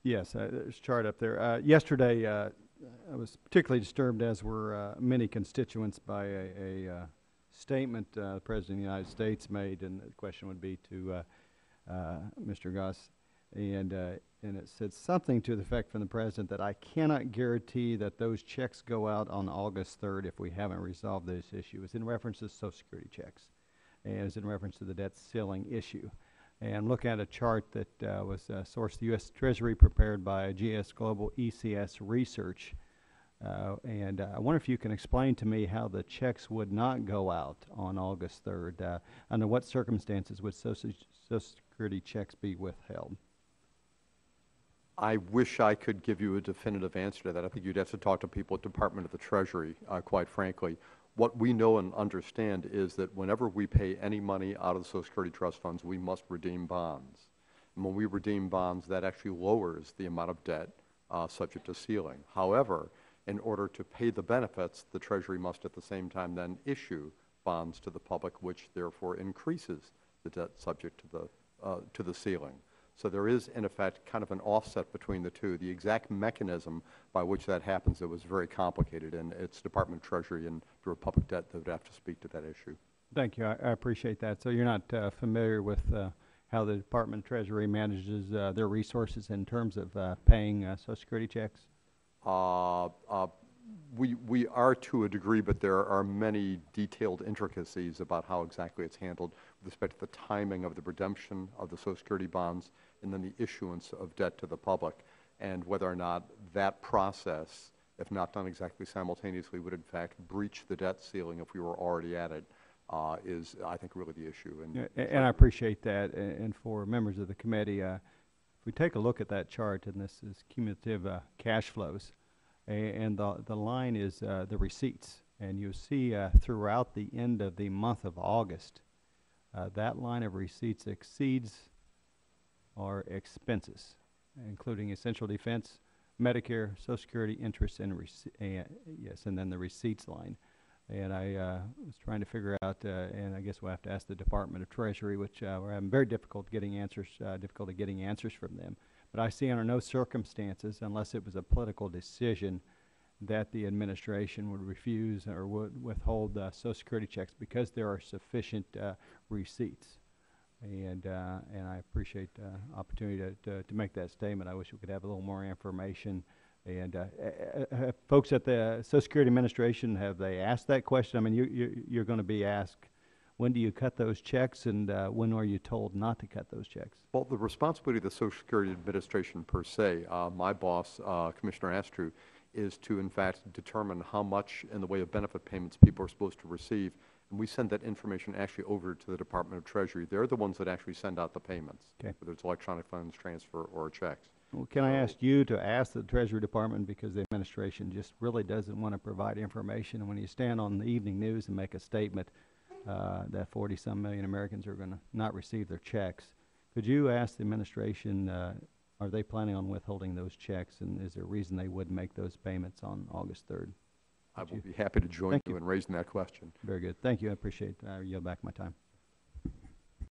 Yes, there's a chart up there. Yesterday, I was particularly disturbed, as were many constituents, by a statement the President of the United States made, and the question would be to Mr. Goss, and it said something to the effect from the President that I cannot guarantee that those checks go out on August 3rd if we haven't resolved this issue. It's in reference to Social Security checks, and it's in reference to the debt ceiling issue. And look at a chart that was sourced the U.S. Treasury, prepared by GS Global ECS Research. And I wonder if you can explain to me how the checks would not go out on August 3rd. Under what circumstances would Social Security checks be withheld? I wish I could give you a definitive answer to that. I think you'd have to talk to people at Department of the Treasury, quite frankly. What we know and understand is that whenever we pay any money out of the Social Security Trust funds, we must redeem bonds. And when we redeem bonds, that actually lowers the amount of debt subject to ceiling. However, in order to pay the benefits, the Treasury must at the same time then issue bonds to the public, which therefore increases the debt subject to the ceiling. So there is, in effect, kind of an offset between the two. The exact mechanism by which that happens, it was very complicated, and it's Department of Treasury and the Public Debt that would have to speak to that issue. Thank you. I appreciate that. So you're not familiar with how the Department of Treasury manages their resources in terms of paying Social Security checks? We are to a degree, but there are many detailed intricacies about how exactly it's handled with respect to the timing of the redemption of the Social Security bonds and then the issuance of debt to the public, and whether or not that process, if not done exactly simultaneously, would in fact breach the debt ceiling if we were already at it, is, I think, really the issue. And I appreciate that. And for members of the committee, if we take a look at that chart, and this is cumulative cash flows, and the line is the receipts. And you see throughout the end of the month of August, that line of receipts exceeds our expenses, including essential defense, Medicare, Social Security, interest, and yes, and then the receipts line. And I was trying to figure out, and I guess we'll have to ask the Department of Treasury, which we're having very difficulty getting answers from them. But I see under no circumstances, unless it was a political decision, that the administration would refuse or would withhold Social Security checks because there are sufficient receipts. And I appreciate the opportunity to make that statement. I wish we could have a little more information. And folks at the Social Security Administration, have they asked that question? I mean, you're going to be asked, when do you cut those checks, and when are you told not to cut those checks? Well, the responsibility of the Social Security Administration per se, my boss, Commissioner Astrew, is to in fact determine how much in the way of benefit payments people are supposed to receive, and we send that information actually over to the Department of Treasury. They're the ones that actually send out the payments, whether it's electronic funds transfer or checks. Well, can I ask you to ask the Treasury Department, because the administration just really doesn't want to provide information, and when you stand on the evening news and make a statement that 40-some million Americans are going to not receive their checks, could you ask the administration, are they planning on withholding those checks, and is there a reason they would make those payments on August 3rd? I will be happy to join you in raising that question. Very good. Thank you. I appreciate it. I yield back my time.